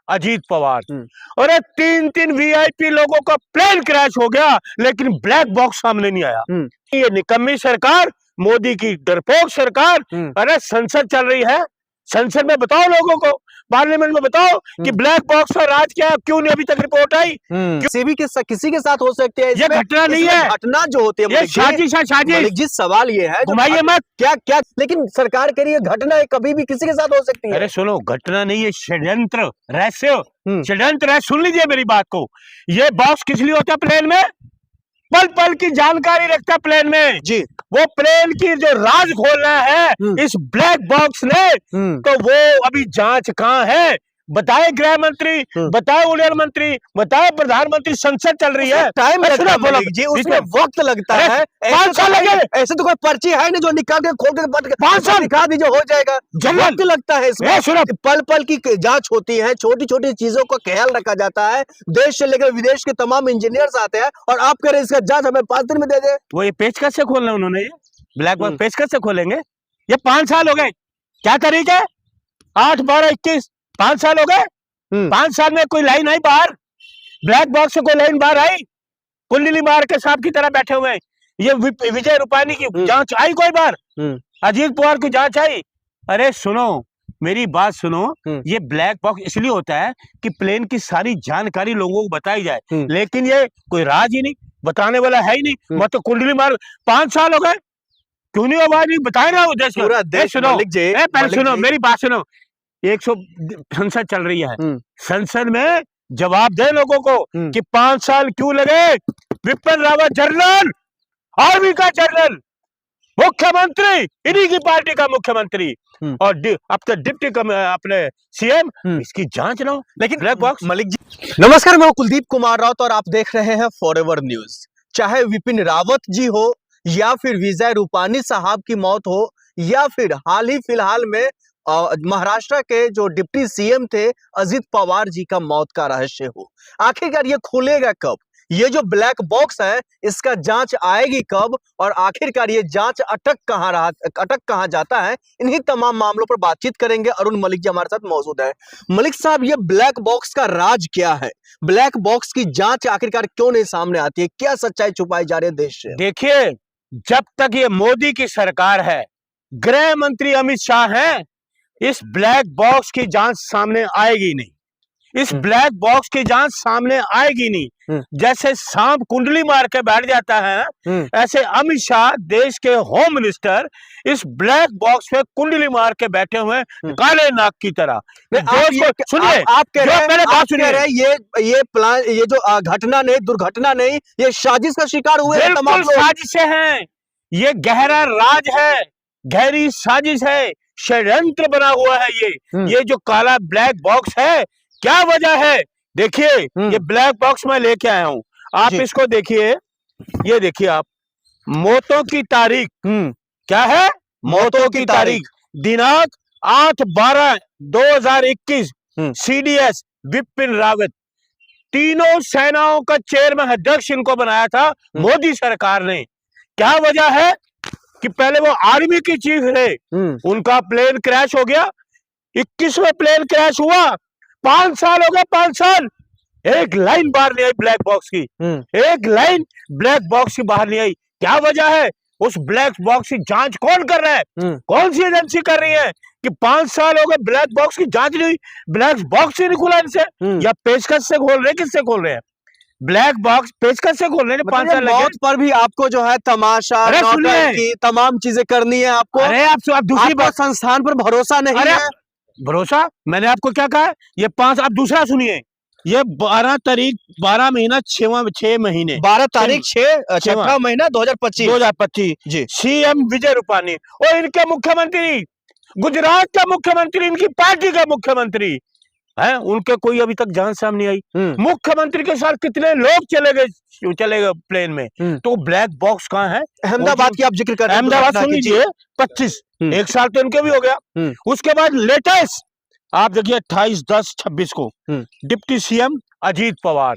अजीत पवार। और 3-3 वीआईपी लोगों का प्लेन क्रैश हो गया, लेकिन ब्लैक बॉक्स सामने नहीं आया। ये निकम्मी सरकार, मोदी की डरपोक सरकार। अरे संसद चल रही है, संसद में बताओ लोगों को, पार्लियामेंट में बताओ कि ब्लैक बॉक्स का राज क्या है, क्यों नहीं अभी तक रिपोर्ट आई? किसी के साथ हो सकती है, ये घटना नहीं है, घटना जो होती है ये साजिश है, साजिश। जिस सवाल ये है, घुमाइए मत, क्या लेकिन सरकार कह रही है घटना कभी भी किसी के साथ हो सकती है। अरे सुनो, घटना नहीं, ये षड्यंत्र, रहस्य, षड्यंत्र है। सुन लीजिए मेरी बात को। ये बॉक्स किस लिए होता है प्लेन में? पल पल की जानकारी रखता है प्लेन में जी। वो प्लेन की जो राज खोलना है इस ब्लैक बॉक्स ने, तो वो अभी जांच कहां है? बताए गृह मंत्री, बताए उड़यन मंत्री, बताए प्रधानमंत्री। संसद चल रही है, टाइम लगता है जी, उसमें वक्त लगता है। 5 साल लगे। ऐसे तो कोई पर्ची है नहीं जो निकाल के खोल के 5 साल दिखा दीजिए हो जाएगा। वक्त लगता है इसमें, पल पल की जांच होती है, छोटी छोटी चीजों का ख्याल रखा जाता है। देश से लेकर विदेश के तमाम इंजीनियर्स आते हैं और आप कह रहे इसका जांच हमें 5 दिन में दे दे। वो ये पेचकस से खोलना उन्होंने, ये ब्लैक बॉक्स पेचकस से खोलेंगे। ये 5 साल हो गए, क्या तरीका है? 8, 12, 21 5 साल हो गए। 5 साल में कोई लाइन आई बाहर? ब्लैक बॉक्स से कोई लाइन बाहर आई? कुंडली मार के सांप की तरह बैठे हुए हैं। ये विजय रूपानी की जांच आई कोई बार? अजीत पवार की जांच आई? अरे सुनो, मेरी बात सुनो। ये ब्लैक बॉक्स इसलिए होता है कि प्लेन की सारी जानकारी लोगों को बताई जाए, लेकिन ये कोई राज ही नहीं, बताने वाला है ही नहीं। मतलब कुंडली मार 5 साल हो गए, क्यों नहीं आवाज नहीं बताए ना उद्देश्य? सुनो, पहले सुनो मेरी बात सुनो। 100 संसद चल रही है, संसद में जवाब दे लोगों को कि 5 साल क्यों लगे? विपिन रावत जनरल, आर्मी का जनरल, मुख्यमंत्री, इन्हीं की पार्टी का मुख्यमंत्री, और अब तक डिप्टी अपने सीएम, इसकी जांच ना हो। लेकिन ब्लैक बॉक्स। मलिक जी नमस्कार, मैं कुलदीप कुमार राउत और आप देख रहे हैं फॉरएवर न्यूज। चाहे विपिन रावत जी हो, या फिर विजय रूपानी साहब की मौत हो, या फिर हाल ही फिलहाल में महाराष्ट्र के जो डिप्टी सीएम थे अजीत पवार जी का मौत का रहस्य हो, आखिरकार ये खुलेगा कब? ये जो ब्लैक बॉक्स है इसका जांच आएगी कब? और आखिरकार ये जांच अटक कहां जाता है? इन्हीं तमाम मामलों पर बातचीत करेंगे। अरुण मलिक जी हमारे साथ मौजूद है। मलिक साहब, ये ब्लैक बॉक्स का राज क्या है? ब्लैक बॉक्स की जांच आखिरकार क्यों नहीं सामने आती है? क्या सच्चाई छुपाई जा रही है देश से? देखिए, जब तक ये मोदी की सरकार है, गृह मंत्री अमित शाह है, इस ब्लैक बॉक्स की जांच सामने आएगी नहीं। इस ब्लैक बॉक्स की जांच सामने आएगी नहीं। जैसे सांप कुंडली मार के बैठ जाता है, ऐसे अमित शाह देश के होम मिनिस्टर इस ब्लैक बॉक्स पे कुंडली मार के बैठे हुए काले नाग की तरह। सुनिए, आप कह रहे हैं ये प्लान, ये जो घटना नहीं, दुर्घटना नहीं, ये साजिश का शिकार हुए हैं तमाम लोग। साजिशें हैं, ये गहरा राज है, गहरी साजिश है, षड्यंत्र बना हुआ है। ये जो काला ब्लैक बॉक्स है, क्या वजह है? देखिए, ये ब्लैक बॉक्स मैं लेके आया हूं, आप इसको देखिए। ये देखिए आप, मौतों की तारीख क्या है? मौतों की तारीख दिनांक 8/12/2021। सीडीएस विपिन रावत, तीनों सेनाओं का चेयरमैन अध्यक्ष इनको बनाया था मोदी सरकार ने। क्या वजह है कि पहले वो आर्मी की चीफ थे, उनका प्लेन क्रैश हो गया, 21वें प्लेन क्रैश हुआ, 5 साल हो गए। 5 साल एक लाइन बाहर नहीं आई ब्लैक बॉक्स की, एक लाइन ब्लैक बॉक्स की बाहर नहीं आई। क्या वजह है? उस ब्लैक बॉक्स की जांच कौन कर रहा है? कौन सी एजेंसी कर रही है कि 5 साल हो गए ब्लैक बॉक्स की जांच नहीं हुई? ब्लैक बॉक्स ही नहीं खुला इनसे, या पेचकस से खोल रहे? किससे खोल रहे हैं? ब्लैक बॉक्स पेचकस से खोल रहे हैं। 5 साल मौत पर भी आपको जो है तमाशा, नौटंकी, तमाम चीजें करनी है आपको। अरे आप दूसरी बात, संस्थान पर भरोसा नहीं है। भरोसा मैंने आपको क्या कहा? ये 5, आप दूसरा सुनिए, ये 12 तारीख 12 महीना 6 महीने 12 तारीख 6 महीना 2025 जी। सीएम विजय रूपानी और इनके मुख्यमंत्री, गुजरात का मुख्यमंत्री, इनकी पार्टी का मुख्यमंत्री है, उनके कोई अभी तक जांच सामने आई। मुख्यमंत्री के साथ कितने लोग चले गए प्लेन में, तो ब्लैक बॉक्स कहाँ है? अहमदाबाद की आप जिक्र कर रहे हैं, अहमदाबाद सुन लीजिए, 25 1 साल तो इनके भी हो गया। उसके बाद लेटेस्ट आप देखिए 28/10/26 को डिप्टी सीएम अजीत पवार,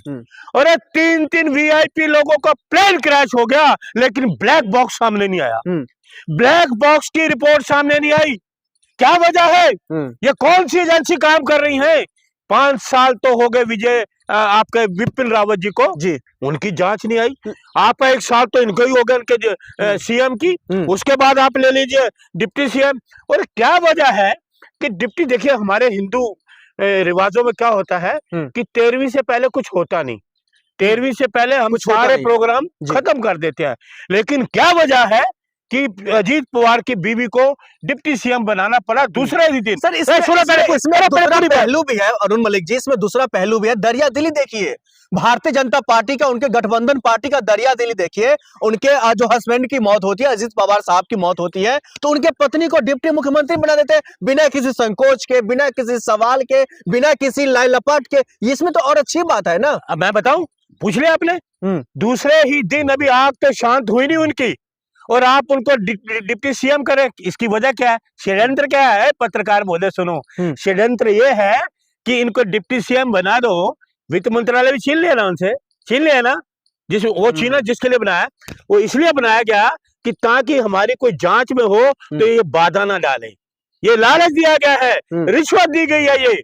और 3-3 वीआईपी लोगों का प्लेन क्रैश हो गया, लेकिन ब्लैक बॉक्स सामने नहीं आया। ब्लैक बॉक्स की रिपोर्ट सामने नहीं आई। क्या वजह है? ये कौन सी एजेंसी काम कर रही है 5 साल तो हो गए विजय आपके विपिन रावत जी को जी, उनकी जांच नहीं आई। आपका 1 साल तो इनको ही हो गया उनके सीएम की, उसके बाद आप ले लीजिए डिप्टी सीएम। और क्या वजह है कि डिप्टी, देखिए हमारे हिंदू रिवाजों में क्या होता है कि 13वीं से पहले कुछ होता नहीं, 13वीं से पहले हम सारे प्रोग्राम खत्म कर देते हैं। लेकिन क्या वजह है कि अजीत पवार की बीवी को डिप्टी सीएम बनाना पड़ा दूसरे ही दिन। सर इसमें दूसरा पहलू भी है अरुण मलिक जी, इसमें दूसरा पहलू भी है। दरिया दिली देखिए, भारतीय जनता पार्टी का, उनके गठबंधन पार्टी का दरिया दिली देखिए। उनके जो हस्बैंड की मौत होती है, अजीत पवार साहब की मौत होती है, तो उनके पत्नी को डिप्टी मुख्यमंत्री बना देते हैं बिना किसी संकोच के, बिना किसी सवाल के, बिना किसी लाई लपाट के। इसमें तो और अच्छी बात है ना। अब मैं बताऊं, पूछ लिया आपने, दूसरे ही दिन अभी आग तो शांत हुई नहीं उनकी, और आप उनको डिप्टी सीएम करें। इसकी वजह क्या है? षड्यंत्र क्या है? पत्रकार बोले सुनो, षड्यंत्र ये है कि इनको डिप्टी सीएम बना दो। वित्त मंत्रालय भी छीन लिया ना उनसे, छीन लिया ना, जिस वो छीना जिसके लिए बनाया, वो इसलिए बनाया गया कि ताकि हमारी कोई जांच में हो तो ये बाधा ना डाले। ये लालच दिया गया है, रिश्वत दी गई है ये,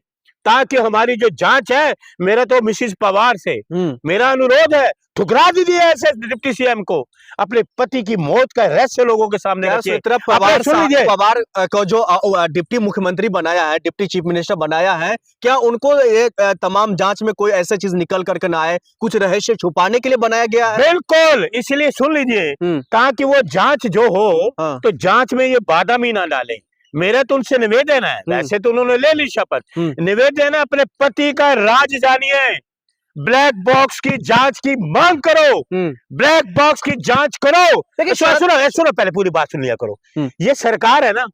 ताकि हमारी जो जांच है, मेरा तो मिसिस पवार से मेरा अनुरोध है, ठुकरा दीजिए ऐसे डिप्टी सीएम को। अपने पति की मौत का रहस्य लोगों के सामने रखिए। पवार को जो डिप्टी मुख्यमंत्री बनाया है, डिप्टी चीफ मिनिस्टर बनाया है, क्या उनको ये तमाम जांच में कोई ऐसा चीज निकल करके ना आए, कुछ रहस्य छुपाने के लिए बनाया गया है? बिल्कुल, इसलिए सुन लीजिए, ताकि वो जांच जो हो तो जांच में ये बाधा भी ना डाले। मेरा तो उनसे निवेदन है, वैसे तो उन्होंने ले ली शपथ, निवेदन है अपने पति का राज जानिए, ब्लैक बॉक्स की जांच की मांग करो, ब्लैक बॉक्स की जांच करो। सुनो पहले पूरी बात सुन लिया करो। ये सरकार है ना,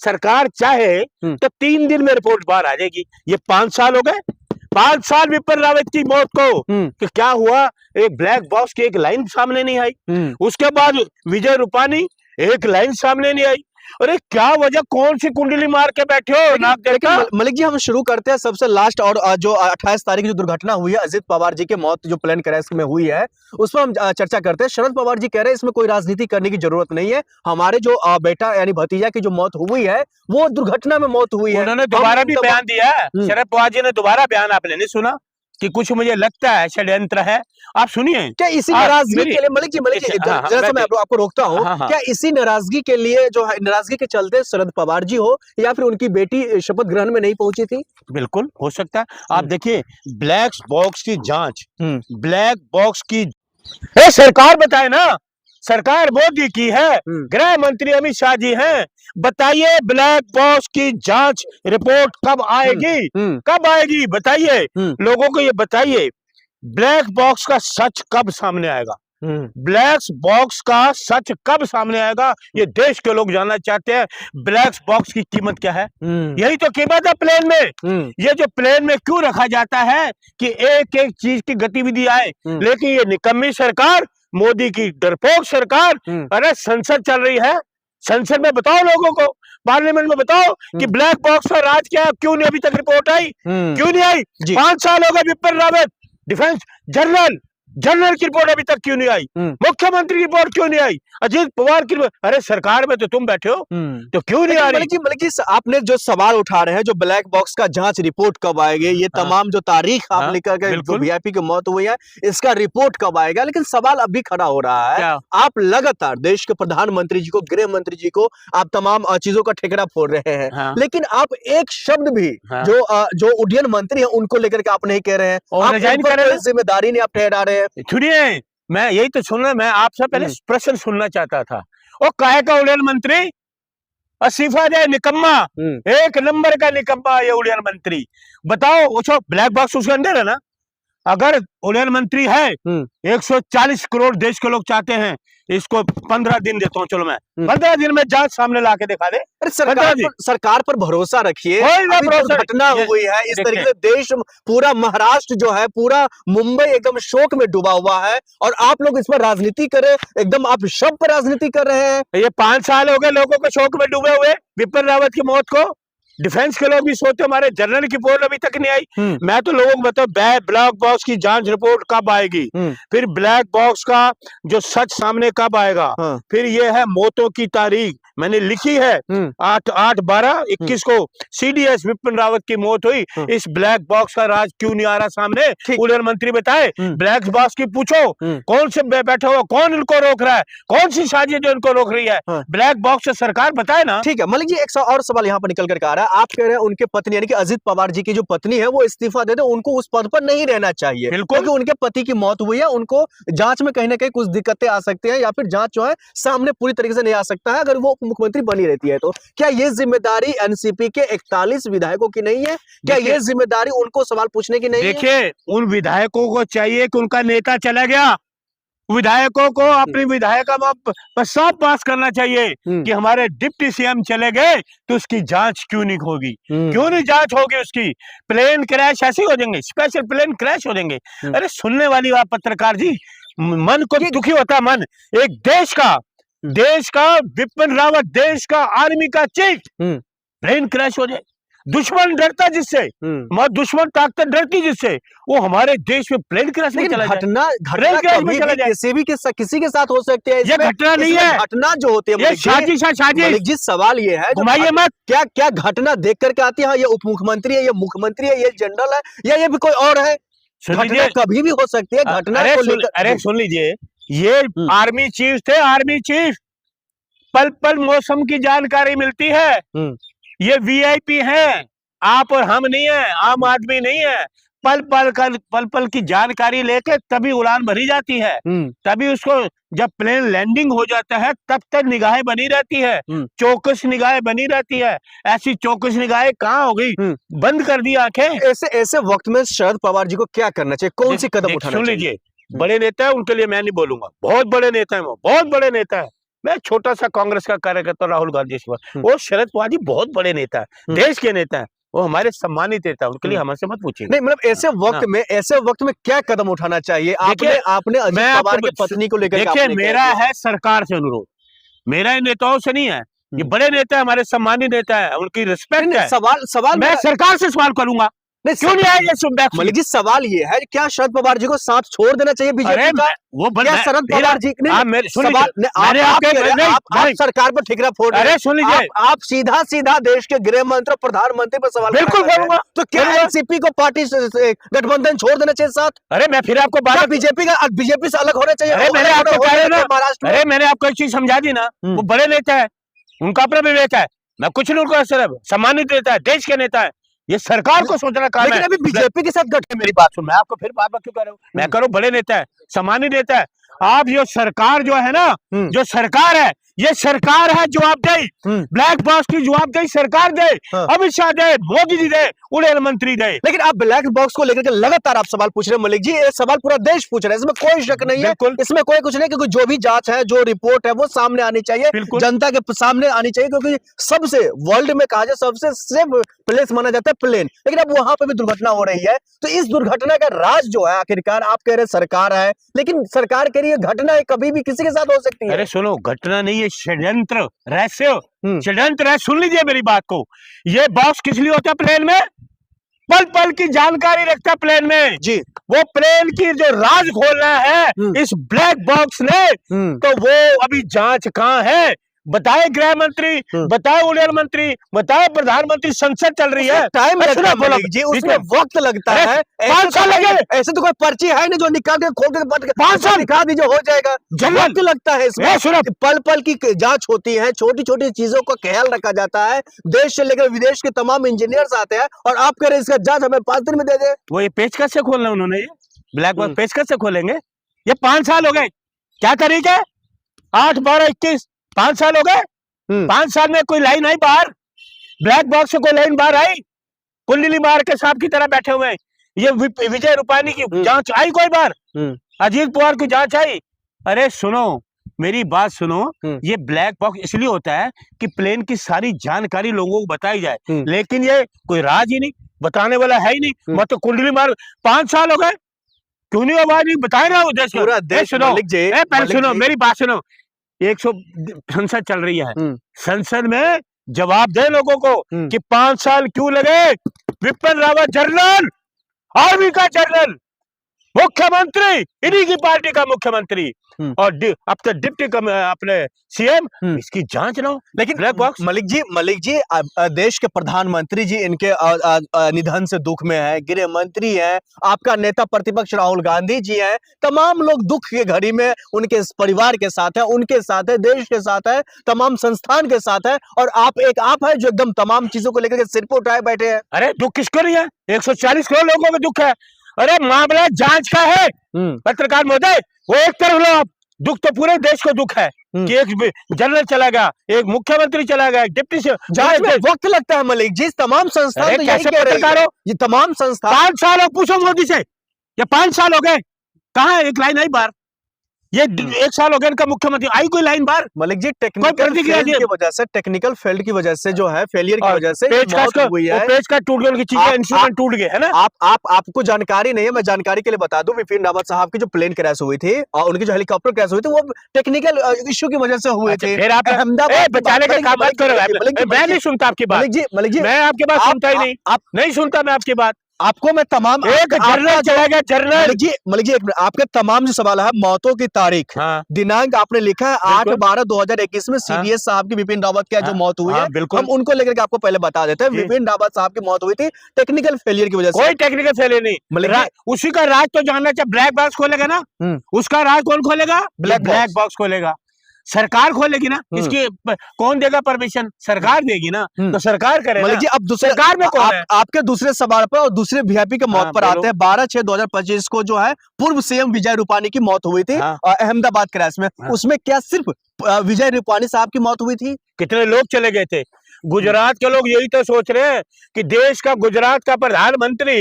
सरकार चाहे तो 3 दिन में रिपोर्ट बाहर आ जाएगी। ये 5 साल हो गए, 5 साल विपिन रावत की मौत को, कि क्या हुआ? एक ब्लैक बॉक्स की एक लाइन सामने नहीं आई। उसके बाद विजय रूपानी, एक लाइन सामने नहीं आई। अरे क्या वजह, कौन सी कुंडली मार के बैठे हो? मलिक जी हम शुरू करते हैं सबसे लास्ट, और जो 28 तारीख जो दुर्घटना हुई है, अजीत पवार जी की मौत जो प्लेन क्रैश में हुई है, उस पर हम चर्चा करते हैं। शरद पवार जी कह रहे हैं इसमें कोई राजनीति करने की जरूरत नहीं है, हमारे जो बेटा यानी भतीजा की जो मौत हुई है वो दुर्घटना में मौत हुई है। उन्होंने दोबारा भी बयान दिया है, शरद पवार जी ने दोबारा बयान, आपने नहीं सुना कि कुछ मुझे लगता है षड्यंत्र है? आप सुनिए, क्या इसी नाराजगी के लिए, मलिक जी जरा मैं आपको रोकता हूँ, क्या इसी नाराजगी के लिए, जो नाराजगी के चलते शरद पवार जी हो या फिर उनकी बेटी शपथ ग्रहण में नहीं पहुंची थी? बिल्कुल हो सकता है। आप देखिए, ब्लैक बॉक्स की जांच, ब्लैक बॉक्स की सरकार बताए ना, सरकार मोदी की है, गृह मंत्री अमित शाह जी हैं। बताइए ब्लैक बॉक्स की जांच रिपोर्ट कब आएगी? कब आएगी बताइए, लोगों को ये बताइए। ब्लैक बॉक्स का सच कब सामने आएगा? ब्लैक बॉक्स का सच कब सामने आएगा? ये देश के लोग जानना चाहते हैं। ब्लैक बॉक्स की कीमत क्या है? यही तो कीमत है प्लेन में। ये जो प्लेन में क्यों रखा जाता है कि एक एक चीज की गतिविधि आए, लेकिन ये निकम्मी सरकार, मोदी की डरपोक सरकार, अरे संसद चल रही है, संसद में बताओ लोगों को, पार्लियामेंट में बताओ कि ब्लैक बॉक्स का राज क्या है, क्यों नहीं अभी तक रिपोर्ट आई, क्यों नहीं आई? 5 साल हो गए, विपिन रावत डिफेंस जनरल की रिपोर्ट अभी तक क्यों नहीं आई? मुख्यमंत्री की रिपोर्ट क्यों नहीं आई? अजीत पवार की, अरे सरकार में तो तुम बैठे हो, तो क्यों नहीं आ रही? बल्कि आपने जो सवाल उठा रहे हैं, जो ब्लैक बॉक्स का जांच रिपोर्ट कब आएगी, ये तमाम जो तारीख आप लेकर के, जो वीआईपी की मौत हुई है, इसका रिपोर्ट कब आएगा? लेकिन सवाल अभी खड़ा हो रहा है, आप लगातार देश के प्रधानमंत्री जी को, गृह मंत्री जी को आप तमाम चीजों का ठेकरा फोड़ रहे हैं, लेकिन आप एक शब्द भी जो उड्डयन मंत्री है उनको लेकर के आप नहीं कह रहे हैं, जिम्मेदारी नहीं आप ठहरा रहे हैं। सुनिए, मैं यही तो सुनना, मैं आपसे पहले प्रश्न सुनना चाहता था। और काहे का उड्डयन मंत्री अस्तीफा दे, निकम्मा, एक नंबर का निकम्मा ये उड्डयन मंत्री। बताओ, वो ब्लैक बॉक्स उसके अंदर है ना, अगर उड्डयन मंत्री है, 140 करोड़ देश के लोग चाहते हैं इसको 15 दिन देता हूँ, चलो मैं 15 दिन में जांच सामने ला के दिखा दे। अरे सरकार पर भरोसा रखिए, घटना हुई है इस तरीके से, देश पूरा, महाराष्ट्र जो है, पूरा मुंबई एकदम शोक में डूबा हुआ है, और आप लोग इस पर राजनीति करें, एकदम आप शब पर राजनीति कर रहे हैं। ये 5 साल हो गए लोगों को शोक में डूबे हुए, विपिन रावत की मौत को। डिफेंस के लोग भी सोचते हमारे जनरल की रिपोर्ट अभी तक नहीं आई। मैं तो लोगों को बताऊं, ब्लैक बॉक्स की जांच रिपोर्ट कब आएगी, फिर ब्लैक बॉक्स का जो सच सामने कब आएगा, फिर ये है मौतों की तारीख, मैंने लिखी है 8/12/21 को CDS विपिन रावत की मौत हुई। इस ब्लैक बॉक्स का राज क्यों नहीं आ रहा सामने? उड़यन मंत्री बताए। ब्लैक बॉक्स की पूछो कौन से बैठा हुआ, कौन इनको रोक रहा है, कौन सी साजिश जो इनको रोक रही है? ब्लैक बॉक्स से सरकार बताए ना। ठीक है मलिक जी, एक और सवाल यहाँ पर निकल करके आ रहा है। आप कह रहे हैं उनके पत्नी यानी कि अजित पवार जी की जो पत्नी है वो इस्तीफा दे दे, उनको उस पद पर नहीं रहना चाहिए क्योंकि उनके पति की मौत हुई है। उनको जांच में कहीं ना कहीं कुछ दिक्कतें आ सकती हैं या फिर जांच जो है सामने पूरी तरीके से नहीं आ सकता है अगर वो मुख्यमंत्री बनी रहती है। तो क्या ये जिम्मेदारी एनसीपी के 41 विधायकों की नहीं है? क्या ये जिम्मेदारी उनको सवाल पूछने की नहीं है? देखिए, उन विधायकों को चाहिए कि उनका नेता चला गया, विधायकों को अपनी विधायका प्रस्ताव पास करना चाहिए कि हमारे डिप्टी सीएम चले गए तो उसकी जांच क्यों नहीं होगी, क्यों नहीं जांच होगी उसकी? प्लेन क्रैश ऐसे हो जाएंगे, स्पेशल प्लेन क्रैश हो जाएंगे। अरे सुनने वाली बात पत्रकार जी, मन को दुखी होता है मन। एक देश का विपिन रावत, देश का आर्मी का चीफ, प्लेन क्रैश हो जाए, दुश्मन डरता जिससे, दुश्मन ताकत डरती जिससे, वो हमारे देश में प्लेन क्रैश में चला जाए। घटना कभी भी किसी के साथ हो सकती है। ये घटना नहीं है, घटना जो होती है ये साजिश है, साजिश। मलिक जी सवाल ये है, घुमाइए मत। क्या घटना देख करके आती है? ये उप मुख्यमंत्री है, ये मुख्यमंत्री है, ये जनरल है, या ये भी कोई और है? घटना कभी भी हो सकती है। घटना अरे सुन लीजिए, ये आर्मी चीफ थे, आर्मी चीफ, पल पल मौसम की जानकारी मिलती है। ये वीआईपी हैं, आप और हम नहीं है, आम आदमी नहीं है। पल पल की जानकारी लेके तभी उड़ान भरी जाती है, तभी उसको जब प्लेन लैंडिंग हो जाता है तब तक निगाहें बनी रहती है, चौकस निगाहें बनी रहती है। ऐसी चौकस निगाहें कहाँ हो गई? बंद कर दी आंखें। ऐसे वक्त में शरद पवार जी को क्या करना चाहिए? कौन सी कदम उठाना चाहिए? सुन लीजिए, बड़े नेता है, उनके लिए मैं नहीं बोलूंगा, बहुत बड़े नेता है वो, बहुत बड़े नेता है। मैं छोटा सा कांग्रेस का कार्यकर्ता राहुल गांधी, वो शरद पवार जी बहुत बड़े नेता है, देश के नेता है, वो हमारे सम्मानित नेता है, उनके लिए हमसे मत पूछिए। नहीं मतलब ऐसे वक्त में क्या कदम उठाना चाहिए? आपने अजित पवार की पत्नी को लेकर, देखिए मेरा है सरकार से अनुरोध, मेरा नेताओं से नहीं है, ये बड़े नेता है, हमारे सम्मानित नेता है, उनकी रिस्पेक्ट है। सवाल मैं सरकार से सवाल करूंगा, क्यों नहीं आएगा? मलिक जी सवाल ये है, क्या शरद पवार जी को साथ छोड़ देना चाहिए बीजेपी का? वो क्या शरद पवार जी ने आप सरकार पर ठिकरा फोड़ रहे हैं? अरे सुन लीजिए, आप सीधा देश के गृह मंत्री, प्रधानमंत्री पर सवाल बिल्कुल करूंगा। तो क्या एनसीपी को पार्टी गठबंधन छोड़ देना चाहिए साथ? अरे मैं फिर आपको बीजेपी से अलग होना चाहिए? अरे मैंने आपको एक चीज समझा दी ना, वो बड़े नेता है, उनका अपना विवेक है, मैं कुछ नहीं उनको सम्मानित नेता है, देश के नेता है, ये सरकार को सोचना काम है। लेकिन अभी बीजेपी के साथ गठबंधन, मेरी बात सुन, मैं आपको फिर बार क्यों कह रहा हूँ? मैं करूँ बड़े नेता है, सम्मानित नेता है। आप जो सरकार जो है ना, जो सरकार है, ये सरकार है जवाबदेही, ब्लैक बॉक्स की जवाबदेही सरकार दे, अमित शाह दे, मोदी जी दे, उड़यन मंत्री दे। लेकिन आप ब्लैक बॉक्स को लेकर के लगातार आप सवाल पूछ रहे हैं मलिक जी, ये सवाल पूरा देश पूछ रहा है, इसमें कोई शक नहीं है, इसमें कोई कुछ नहीं, क्योंकि जो भी जांच है, जो रिपोर्ट है, वो सामने आनी चाहिए, जनता के सामने आनी चाहिए, क्योंकि सबसे वर्ल्ड में कहा जाए सबसे सेफ प्लेस माना जाता है प्लेन। लेकिन अब वहां पर भी दुर्घटना हो रही है, तो इस दुर्घटना का राज जो है आखिरकार, आप कह रहे सरकार है, लेकिन सरकार के लिए घटना कभी भी किसी के साथ हो सकती है। अरे सुनो, घटना नहीं है, षड्यंत्र, रहस्य, षड्यंत्र है। सुन लीजिए मेरी बात को, ये बॉक्स किस लिए होता है प्लेन में? पल पल की जानकारी रखता है प्लेन में जी, वो प्लेन की जो राज खोलना है इस ब्लैक बॉक्स ने, तो वो अभी जांच कहाँ है? बताए गृह मंत्री, बताए उड़यन मंत्री, बताए प्रधानमंत्री, संसद चल रही है, टाइम लगता है जी, उसमें वक्त लगता है। 5 साल लगे, ऐसे तो कोई पर्ची है नहीं जो निकाल के खोल के 5 साल दिखा दीजिए हो जाएगा। वक्त लगता है इसमें, पल पल की जांच होती है, छोटी छोटी चीजों का ख्याल रखा जाता है, देश से लेकर विदेश के तमाम इंजीनियर्स आते हैं, और आप कह रहे इसका जांच हमें 5 दिन में दे दे। वो ये पेचकस से खोलना उन्होंने, ये ब्लैक बॉक्स पेचकस से खोलेंगे? ये 5 साल हो गए, क्या तरीके? 8/12/21 5 साल हो गए। 5 साल में कोई लाइन आई बाहर? ब्लैक बॉक्स से कोई लाइन बाहर आई? कुंडली मार के सांप की तरह बैठे हुए हैं। ये विजय रूपानी की जांच आई कोई बार? अजीत पवार की जांच आई? अरे सुनो, मेरी बात सुनो, ये ब्लैक बॉक्स इसलिए होता है कि प्लेन की सारी जानकारी लोगों को बताई जाए, लेकिन ये कोई राज ही नहीं, बताने वाला है ही नहीं। मतलब कुंडली मार 5 साल हो गए, क्यों नहीं आवाज नहीं बताए ना? पूरा देश सुनो, पहले सुनो मेरी बात सुनो, 100 संसद चल रही है, संसद में जवाब दे लोगों को कि 5 साल क्यों लगे? विपिन रावत जनरल, आर्मी का जनरल, मुख्यमंत्री इन्हीं की पार्टी का मुख्यमंत्री और अब तो डिप्टी अपने सीएम, इसकी जांच ना हो। लेकिन ब्लैक बॉक्स मलिक जी देश के प्रधानमंत्री जी इनके निधन से दुख में है, गृह मंत्री है, आपका नेता प्रतिपक्ष राहुल गांधी जी हैं, तमाम लोग दुख की घड़ी में उनके परिवार के साथ है, उनके साथ है, देश के साथ है, तमाम संस्थान के साथ है, और आप है जो एकदम तमाम चीजों को लेकर के सिर पर उठाए बैठे हैं। अरे दुख किसको नहीं है? 140 करोड़ लोगों को दुख है। अरे मामला जांच का है पत्रकार महोदय, वो एक तरफ लो आप, दुख तो पूरे देश को दुख है कि एक जनरल चला गया, एक मुख्यमंत्री चला गया, डिप्टी से जांच में वक्त लगता है मलिक जी, तमाम संस्थान तो यही कह रहे हैं, ये तमाम संस्थान 5 साल हो, पूछो मोदी से, ये 5 साल हो गए, कहाँ एक लाइन आई बाहर? ये 1 साल हो गया इनका मुख्यमंत्री, आई कोई लाइन बाहर? मलिक जी टेक्निकल फेल्ड की वजह से जो है, फेलियर की वजह से मौत हुई है, पेज का टूट गया, उनकी चीजें इंस्ट्रूमेंट टूट गए, है ना? आपको जानकारी नहीं है, मैं जानकारी के लिए बता दूं, विपिन रावत साहब की जो प्लेन क्रैश हुई थी और उनकी जो हेलीकॉप्टर क्रैश हुई थी, वो टेक्निकल इश्यू की वजह से हुए थे। फिर आप बचाने का काम मत करो, मैं नहीं सुनता आपकी बात। मलिक जी मैं आपकी बात सुनता ही नहीं, आप नहीं सुनता मैं आपकी बात। आपको मैं तमाम एक जनरल चला गया, जनरल। मलिक जी एक मिनट, आपके तमाम जो सवाल है, मौतों की तारीख, दिनांक आपने लिखा है 8/12/2021 में सीडीएस साहब की, विपिन रावत की जो मौत हुई है, हम उनको लेकर के आपको पहले बता देते हैं। विपिन रावत साहब की मौत हुई थी टेक्निकल फेलियर की वजह से। कोई टेक्निकल फेलियर नहीं, उसी का राज तो जानना चाहिए। ब्लैक बॉक्स खोलेगा ना, उसका राज कौन खोलेगा? ब्लैक बॉक्स खोलेगा, सरकार खोलेगी ना। इसकी कौन देगा परमिशन? सरकार देगी ना, तो सरकार करेगा। मलिक जी अब दूसरे सरकार में कौन है? आपके दूसरे सवाल पर और दूसरे वीआईपी के मौत पर आते हैं। 12/6/2025 को जो है पूर्व सीएम विजय रूपानी की मौत हुई थी अहमदाबाद क्रैश में। उसमें क्या सिर्फ विजय रूपानी साहब की मौत हुई थी? कितने लोग चले गए थे? गुजरात के लोग यही तो सोच रहे हैं कि देश का, गुजरात का प्रधानमंत्री,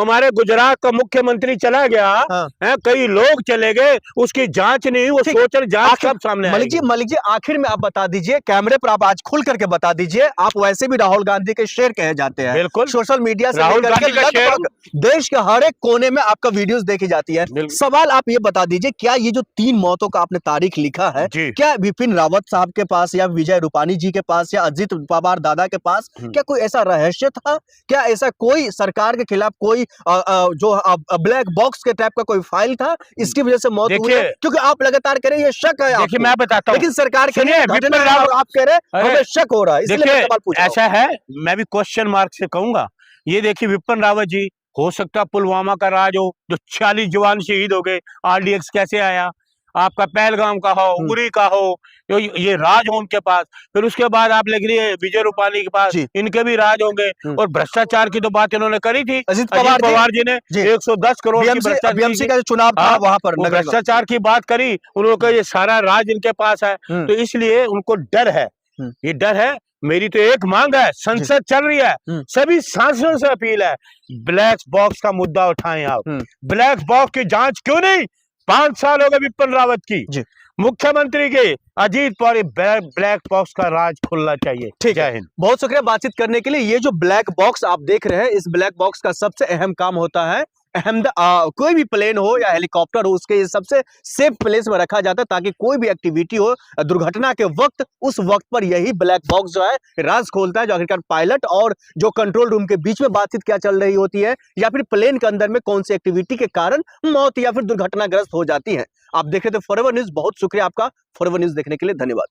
हमारे गुजरात का मुख्यमंत्री चला गया, कई लोग चले गए, उसकी जांच नहीं, वो सोच रहे जांच कब सामने आएगी। मलिक जी आखिर में आप बता दीजिए, कैमरे पर आप आज खुल करके बता दीजिए, आप वैसे भी राहुल गांधी के शेर कहे जाते हैं, बिल्कुल सोशल मीडिया से राहुल गांधी का शेर, देश के हर एक कोने में आपका वीडियोस देखी जाती है। सवाल आप ये बता दीजिए, क्या ये जो 3 मौतों का आपने तारीख लिखा है, क्या विपिन रावत साहब के पास या विजय रूपानी जी के पास या अजित पवार दादा के पास क्या कोई ऐसा रहस्य था? क्या ऐसा कोई सरकार के खिलाफ कोई जो ब्लैक बॉक्स के टाइप का कोई फाइल था, इसकी वजह से मौत हुई है? क्योंकि आप लगातार कह रहे हैं ये शक है। देखिए मैं बताता हूं, लेकिन सरकार के आप कह रहे हैं हमें शक हो रहा है, इसलिए मैं सवाल पूछ रहा हूं। ऐसा है, मैं भी क्वेश्चन मार्क से कहूंगा। ये देखिए विपिन रावत जी, हो सकता पुलवामा का राज हो, जो 40 जवान शहीद हो गए, RDX कैसे आया, आपका पहलगाम का हो, उरी का हो, ये राज हो उनके पास। फिर उसके बाद आप लिख रही है विजय रूपानी के पास, इनके भी राज होंगे। और भ्रष्टाचार की तो बात इन्होंने करी थी, अजित पवार जी ने 110 करोड़ की BMC का जो चुनाव था वहां पर भ्रष्टाचार की बात करी, उन्होंने ये सारा राज इनके पास है, तो इसलिए उनको डर है। ये डर है। मेरी तो एक मांग है, संसद चल रही है, सभी सांसदों से अपील है, ब्लैक बॉक्स का मुद्दा उठाएं आप। ब्लैक बॉक्स की जांच क्यों नहीं? 5 साल हो गए विपिन रावत की, मुख्यमंत्री के, अजीत पवार, ब्लैक बॉक्स का राज खुलना चाहिए। ठीक है, बहुत शुक्रिया बातचीत करने के लिए। ये जो ब्लैक बॉक्स आप देख रहे हैं, इस ब्लैक बॉक्स का सबसे अहम काम होता है, कोई भी प्लेन हो या हेलीकॉप्टर हो, उसके सबसे सेफ प्लेस में रखा जाता है, ताकि कोई भी एक्टिविटी हो दुर्घटना के वक्त, उस वक्त पर यही ब्लैक बॉक्स जो है राज खोलता है, जो आखिरकार पायलट और जो कंट्रोल रूम के बीच में बातचीत क्या चल रही होती है, या फिर प्लेन के अंदर में कौन सी एक्टिविटी के कारण मौत या फिर दुर्घटनाग्रस्त हो जाती है। आप देख रहे थे फॉरएवर न्यूज। बहुत शुक्रिया आपका फॉरएवर न्यूज देखने के लिए, धन्यवाद।